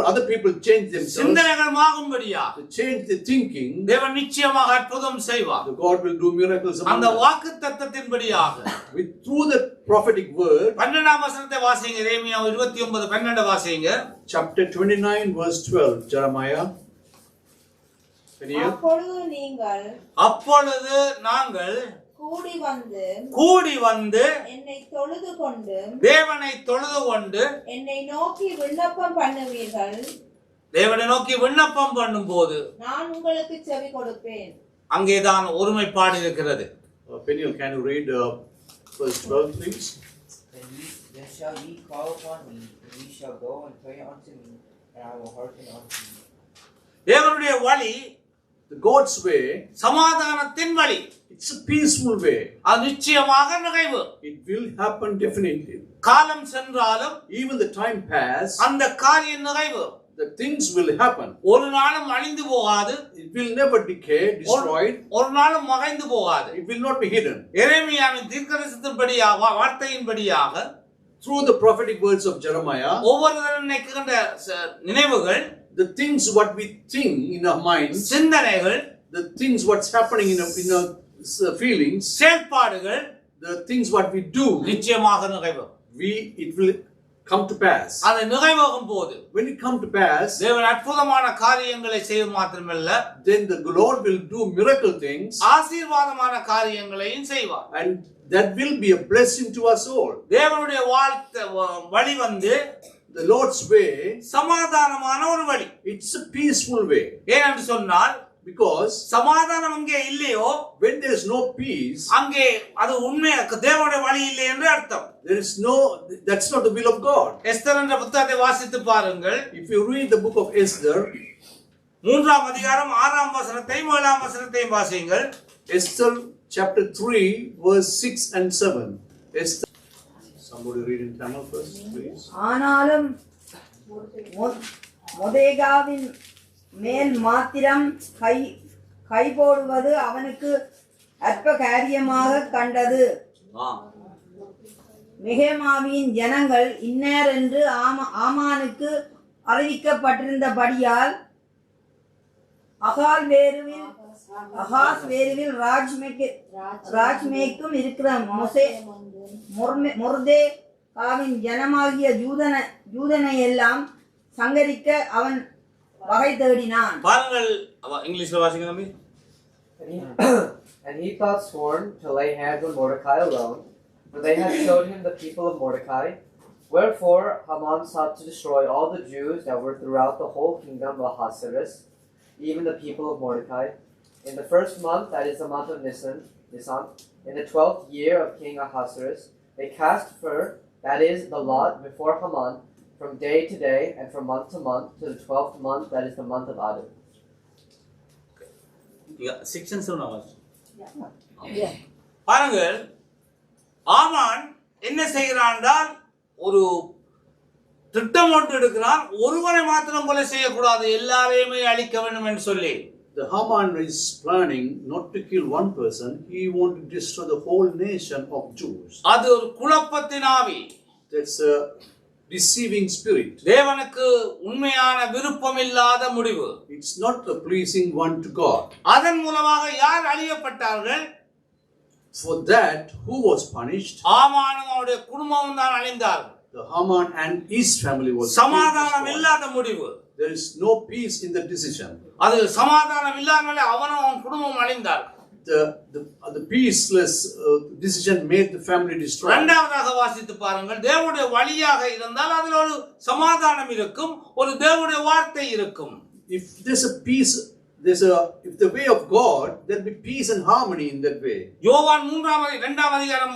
B: Other people change themselves.
A: சிந்தனைகள் மாறும்படியாக,
B: To change the thinking.
A: தேவன் நிச்சயமாக அற்புதம் செய்வார்.
B: The God will do miracles among
A: அந்த
B: them.
A: வாக்குத்தத்தத்தின்படியாக
B: Through the prophetic word.
A: 12ஆம் வசனத்தை வாசிங்க. எரேமியா 29:12 வாசிங்க.
B: Chapter 29 verse 12, Jeremiah.
A: அப்பொழுது நாங்கள் கூடி வந்து
D: என்னை தொழுது கொண்டு
A: தேவனை தொழுது கொண்டு
D: என்னை நோக்கி விண்ணப்பம் பண்ணுவீர்கள்.
A: தேவனை நோக்கி விண்ணப்பம் பண்ணும்போது
D: நான் உங்களுக்கு செவி கொடுப்பேன்.
A: அங்கேதான் ஒருமைப்பாடு இருக்கிறது.
B: Peniel, can you read verse 12 please?
C: Then shall ye call upon me, and ye shall go and pray unto me, and I will hearken unto you.
A: தேவனுடைய வழி,
B: the God's way,
A: சமாதானத்தின் வழி.
B: It's a peaceful way.
A: அது நிச்சயமாக நிறைவு.
B: It will happen definitely.
A: காலம் சென்றாலும்,
B: even the time pass,
A: அந்த காரியம் நிறைவு.
B: The things will happen.
A: ஒரு நாளும் அழிந்து போகாது.
B: It will never decay, destroyed.
A: ஒரு நாளும் மறைந்து போகாது.
B: It will not be hidden.
A: எரேமியாவின் தீர்க்கதரிசனத்தின்படியாக, வார்த்தையின்படியாக,
B: through the prophetic words of Jeremiah,
A: ஒவ்வொருவரும் நினைக்கின்ற நினைவுகள்,
B: the things what we think in our minds,
A: சிந்தனைகள்,
B: the things what's happening in our feelings,
A: செயல்பாடுகள்,
B: the things what we do,
A: நிச்சயமாக நிறைவேறும்.
B: it will come to pass.
A: அது நிறைவேறும் போது,
B: when it come to pass,
A: தேவன் அற்புதமான காரியங்களை செய்வது மாத்திரமல்ல,
B: then the Lord will do miracle things,
A: ஆசீர்வாதமான காரியங்களையும் செய்வார்.
B: and that will be a blessing to us all.
A: தேவனுடைய வழி
B: the Lord's way,
A: சமாதானமான ஒரு வழி.
B: it's a peaceful way.
A: ஏனென்று சொன்னால்,
B: because
A: சமாதானம் அங்கே இல்லையோ,
B: when there is no peace,
A: அங்கே அது உண்மை தேவனுடைய வழி இல்லை என்று அர்த்தம்.
B: that's not the will of God.
A: Esther என்ற புத்தகத்தை வாசித்து பாருங்கள்.
B: If you read the book of Esther,
A: 3ஆம் அதிகாரம் 6ஆம் வசனத்தையும் 7ஆம் வசனத்தையும் வாசியுங்கள்.
B: Esther chapter 3 verse 6 and 7. Esther, somebody read in Tamil first, please.
E: ஆனாலும் மொதேகாவின் மேல் மாத்திரம் கை போடுவது அவனுக்கு அற்ப காரியமாக கண்டது. நெகேமாவின் ஜனங்கள் இன்னார் என்று ஆமானுக்கு அறிவிக்கப்பட்டிருந்தபடியால் அகாஸ்வேருவில் ராஜ்மேக்கும் இருக்கிற மொர்தேகாவின் ஜனமாகிய ஜூதனை எல்லாம் சங்கரிக்க அவன் வகை தேடினான்.
A: பாருங்கள், இங்கிலீஷ்ல வாசிங்க தம்பி.
C: And he thought sworn to lay hands on Mordecai alone, for they had showed him the people of Mordecai. Wherefore Haman sought to destroy all the Jews that were throughout the whole kingdom of Ahasuerus, even the people of Mordecai. In the first month, that is the month of Nisan, in the 12th year of King Ahasuerus, they cast fur, that is the lot, before Haman, from day to day and from month to month, to the 12th month, that is the month of Adar.
A: பாருங்கள், ஆமான் என்ன செய்கிறான்? ஒரு திட்டம் ஒன்று எடுக்கிறான். ஒருவனை மாத்திரம் கொலை செய்யக்கூடாது, எல்லாரையுமே அழிக்க வேண்டும் என்று சொல்லி.
B: The Haman is planning not to kill one person, he wants to destroy the whole nation of Jews.
A: அது ஒரு குழப்பத்தின் ஆவி.
B: That's a deceiving spirit.
A: தேவனுக்கு உண்மையான விருப்பம் இல்லாத முடிவு.
B: It's not a pleasing one to God.
A: அதன் மூலமாக யார் அழியப்பட்டார்கள்?
B: For that, who was punished?
A: ஆமானும் அவருடைய குடும்பமும் தான் அழிந்தார்கள்.
B: The Haman and his family was
A: சமாதானம் இல்லாத முடிவு.
B: There is no peace in the decision.
A: அது சமாதானம் இல்லாதனால அவனும் அவன் குடும்பமும் அழிந்தார்கள்.
B: The peaceless decision made the family destroyed.
A: இரண்டாவதாக வாசித்து பாருங்கள், தேவனுடைய வழியாக இருந்தால் அதில் ஒரு சமாதானம் இருக்கும், ஒரு தேவனுடைய வார்த்தை இருக்கும்.
B: If there's a peace, if the way of God, there'll be peace and harmony in that way.
A: யோவான் 2ஆம் அதிகாரம்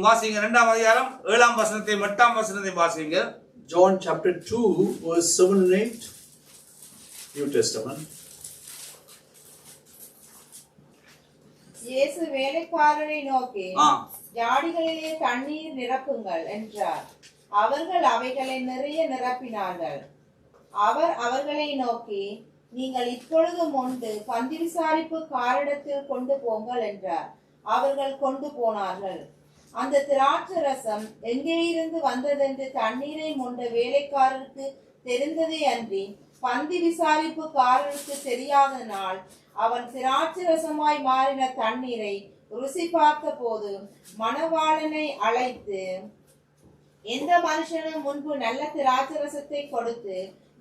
A: வாசிங்க, 2ஆம் அதிகாரம் 7ஆம் வசனத்தையும் 8ஆம் வசனத்தையும் வாசிங்க.
B: John chapter 2 verse 7 and 8, New Testament.
D: இயேசு வேலைக்காரரை நோக்கி, ஜாடிகளிலே தண்ணீர் நிரப்புங்கள் என்றார். அவர்கள் அவைகளை நிறைய நிரப்பினார்கள். அவர் அவர்களை நோக்கி, நீங்கள் இப்பொழுது மொண்டு பந்தி விசாரிப்பு காரிடத்தில் கொண்டு போங்கள் என்றார். அவர்கள் கொண்டு போனார்கள். அந்த திராட்சை ரசம் எங்கே இருந்து வந்ததென்று தண்ணீரை மொண்ட வேலைக்காரருக்கு தெரிந்ததே அன்றி பந்தி விசாரிப்புக்காரருக்கு தெரியாதனால் அவன் திராட்சை ரசமாய் மாறின தண்ணீரை ருசி பார்த்த போது மணவாளனை அழைத்து, எந்த மனுஷனும் முன்பு நல்ல திராட்சை ரசத்தை கொடுத்து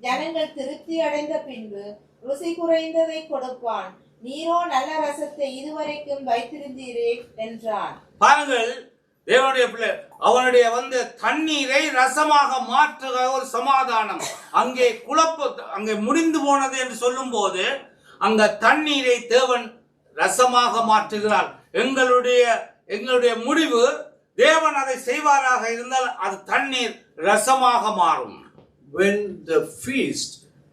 D: ஜனங்கள் திருப்தி அடைந்த பின்பு ருசி குறைந்ததை கொடுப்பான், நீரோ நல்ல ரசத்தை இதுவரைக்கும் வைத்திருந்தீரே என்றான்.
A: பாருங்கள், தேவனுடைய பிள்ளை அவனுடைய தண்ணீரை ரசமாக மாற்றுகிற ஒரு சமாதானம். அங்கே முடிந்து போனது என்று சொல்லும் போது அங்க தண்ணீரை தேவன் ரசமாக மாற்றுகிறார். எங்களுடைய முடிவு, தேவன் அதை செய்வாராக இருந்தால் அது தண்ணீர் ரசமாக மாறும்.
B: When the feast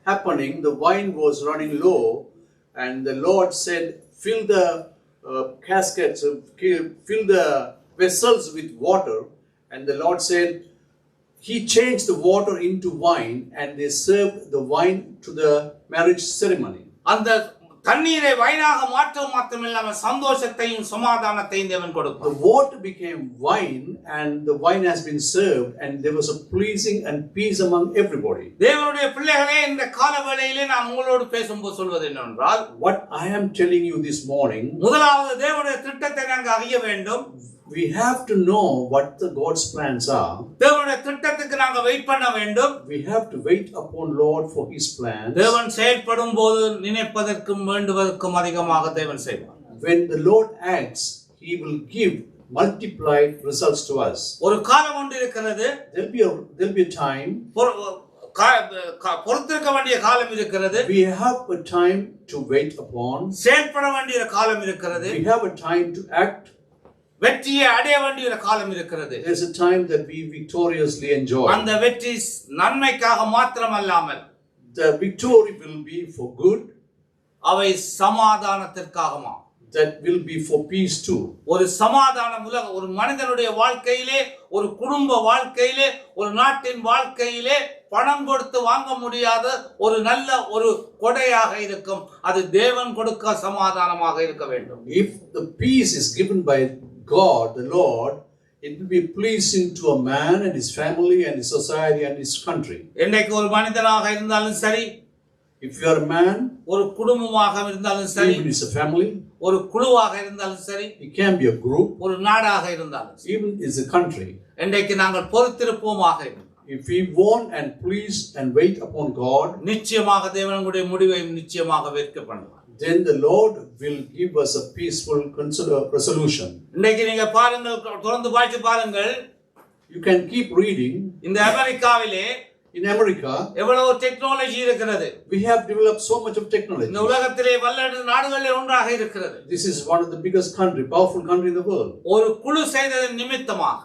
B: happening, the wine was running low, and the Lord said, fill the caskets, fill the vessels with water, and the Lord said, he changed the water into wine, and they served the wine to the marriage ceremony.
A: அந்த தண்ணீரை வைனாக மாற்றமில்லாமல் சந்தோஷத்தையும் சமாதானத்தையும் தேவன் கொடுப்பார்.
B: The water became wine, and the wine has been served, and there was a pleasing and peace among everybody.
A: தேவனுடைய பிள்ளைகளே, இந்த காலவேளையிலே நான் உங்களோடு பேசும்போது சொல்வது என்னவென்றால்,
B: what I am telling you this morning,
A: முதலாவது தேவனுடைய திட்டத்தை நாங்கள் அறிய வேண்டும்.
B: we have to know what the God's plans are.
A: தேவனுடைய திட்டத்துக்கு நாங்க வெயிட் பண்ண வேண்டும்.
B: We have to wait upon Lord for his plans.
A: தேவன் செயல்படும் போது நினைப்பதற்கும் வேண்டுவதற்கும் அதிகமாக தேவன் செய்வார்.
B: When the Lord acts, he will give multiplied results to us.
A: ஒரு காலம் ஒன்று இருக்கிறது.
B: There'll be a time.
A: பொறுத்திருக்க வேண்டிய காலம் இருக்கிறது.
B: We have a time to wait upon.
A: செயல்பட வேண்டிய காலம் இருக்கிறது.
B: We have a time to act.
A: வெற்றியை அடைய வேண்டிய காலம் இருக்கிறது.
B: There's a time that we victoriously enjoy.
A: அந்த வெற்றி நன்மைக்காக மாத்திரமல்லாமல்,
B: the victory will be for good.
A: அவை சமாதானத்திற்காகமா,
B: that will be for peace too.
A: ஒரு சமாதானம் ஒரு மனிதனுடைய வாழ்க்கையிலே, ஒரு குடும்ப வாழ்க்கையிலே, ஒரு நாட்டின் வாழ்க்கையிலே பணம் கொடுத்து வாங்க முடியாத ஒரு நல்ல ஒரு கொடையாக இருக்கும். அது தேவன் கொடுக்க சமாதானமாக இருக்க வேண்டும்.
B: If the peace is given by God, the Lord, it will be pleasing to a man and his family and his society and his country.
A: என்னைக்கு ஒரு மனிதனாக இருந்தாலும் சரி,
B: if you are a man,
A: ஒரு குடும்பமாக இருந்தாலும் சரி,
B: even it's a family,
A: ஒரு குழுவாக இருந்தாலும் சரி,
B: it can be a group,
A: ஒரு நாடாக இருந்தாலும் சரி,
B: even it's a country.
A: இன்றைக்கு நாங்கள் பொறுத்திருப்போமாக இருந்தால்,
B: if we want and please and wait upon God,
A: நிச்சயமாக தேவனுடைய முடிவை நிச்சயமாக வெற்றி பண்ணுவார்.
B: then the Lord will give us a peaceful resolution.
A: இன்னைக்கு நீங்க பாருங்கள், தொடர்ந்து வாசித்து பாருங்கள்.
B: You can keep reading.
A: இந்த அமெரிக்காவிலே
B: In America,
A: எவ்வளவு டெக்னாலஜி இருக்கிறது.
B: we have developed so much of technology.
A: இந்த உலகத்திலே வல்ல நாடுகளில் ஒன்றாக இருக்கிறது.
B: This is one of the biggest powerful country in the world.
A: ஒரு குழு செய்ததன் நிமித்தமாக,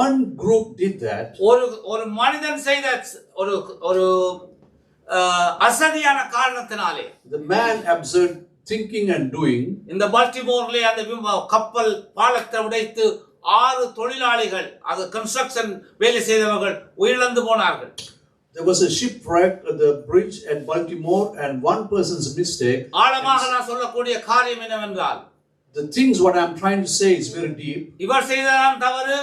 B: One group did that.
A: ஒரு மனிதன் செய்த ஒரு அசதியான காரணத்தினாலே,
B: The man observed thinking and doing.
A: இந்த பால்டிமோர்லே அந்த கப்பல் பாலத்தை உடைத்து 6 தொழிலாளிகள், அது கன்ஸ்ட்ரக்ஷன் வேலை செய்தவர்கள் உயிரிழந்து போனார்கள்.
B: There was a shipwreck at the bridge at Baltimore, and one person's mistake.
A: ஆழமாக நான் சொல்லக்கூடிய காரியம் என்னவென்றால்,
B: The things what I'm trying to say is very deep.
A: இவர் செய்ததான் தவறு,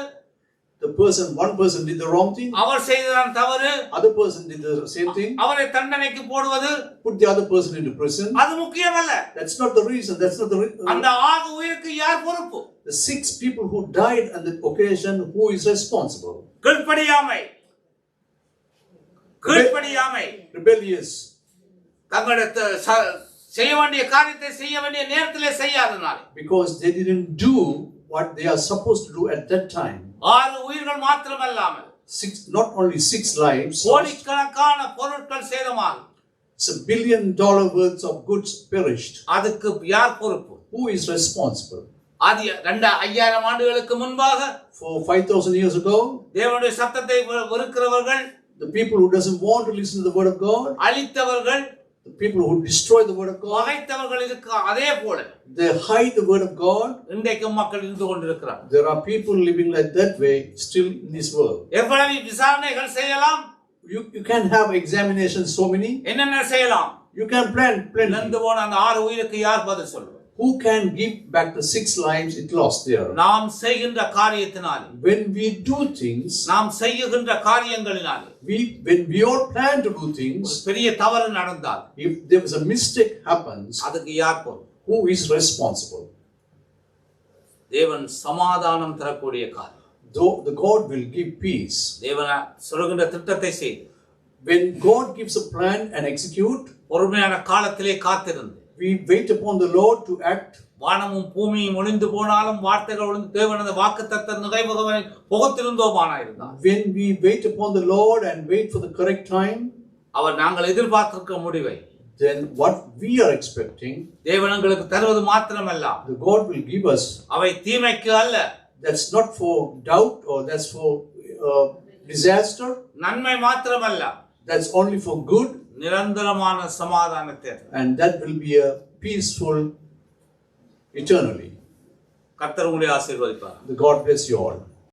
B: One person did the wrong thing.
A: அவர் செய்ததான் தவறு,
B: Other person did the same thing.
A: அவரை தண்டனைக்கு போடுவது,
B: Put the other person into prison.
A: அது முக்கியமல்ல.
B: That's not the reason. That's not the
A: அந்த 6 உயிருக்கு யார் பொறுப்பு?
B: The 6 people who died on the occasion, who is responsible?
A: கீழ்ப்படியாமை,
B: Rebellious.
A: தங்களுக்கு செய்ய வேண்டிய காரியத்தை செய்ய வேண்டிய நேரத்திலே செய்யாதனால,
B: Because they didn't do what they are supposed to do at that time.
A: 6 உயிர்கள் மாத்திரமல்லாமல்
B: Not only 6 lives.
A: கோடிக்கணக்கான பொருட்கள் சேதமாகும்.
B: It's $1 billion worth of goods perished.
A: அதுக்கு யார் பொறுப்பு?
B: Who is responsible?
A: அது 5000 ஆண்டுகளுக்கு முன்பாக,
B: For 5,000 years ago,
A: தேவனுடைய சத்தத்தை வெறுக்கிறவர்கள்,
B: the people who doesn't want to listen to the word of God,
A: அழித்தவர்கள்,
B: the people who destroy the word of God,
A: பகைத்தவர்கள் இருக்கு. அதே போல
B: they hide the word of God.
A: இன்றைக்கும் மக்கள் இருந்து கொண்டிருக்கிறார்.
B: There are people living like that way still in this world.
A: எவ்வளவு விசாரணைகள் செய்யலாம்,
B: You can have examinations, so many.
A: என்னென்ன செய்யலாம்.
B: You can plan plenty.
A: இழந்து போன அந்த 6 உயிருக்கு யார் பதில் சொல்லுவார்?
B: Who can give back the 6 lives it lost there?
A: நாம் செய்கின்ற காரியத்தினாலே,
B: When we do things,
A: நாம் செய்கின்ற காரியங்களினாலே,
B: when we all plan to do things,
A: பெரிய தவறு நடந்தால்,
B: if there was a mistake happens,
A: அதுக்கு யார் பொறுப்பு?
B: who is responsible?
A: தேவன் சமாதானம் தரக்கூடிய காரியம்.
B: Though the God will give peace.
A: தேவன் சொல்கின்ற திட்டத்தை செய்து,
B: When God gives a plan and execute,
A: பொறுமையான காலத்திலே காத்திருந்து,
B: we wait upon the Lord to act.
A: வானமும் பூமியும் ஒளிந்து போனாலும் வார்த்தைகள் ஒளிந்து தேவனது வாக்குத்தத்தம் நிறைவேறுவதை புகத்திருந்தோமானாயிருந்தார்.
B: When we wait upon the Lord and wait for the correct time,
A: அவர் நாங்கள் எதிர்பார்த்திருக்க முடிவை,
B: then what we are expecting,
A: தேவன் எங்களுக்கு தருவது மாத்திரமல்ல,
B: the God will give us.
A: அவை தீமைக்கு அல்ல,
B: That's not for doubt or that's for disaster.
A: நன்மை மாத்திரமல்ல,
B: That's only for good.
A: நிரந்தரமான சமாதானத்தை,
B: And that will be a peaceful eternally.
A: கர்த்தர் உங்களை ஆசீர்வதிப்பார்.
B: The God bless you all.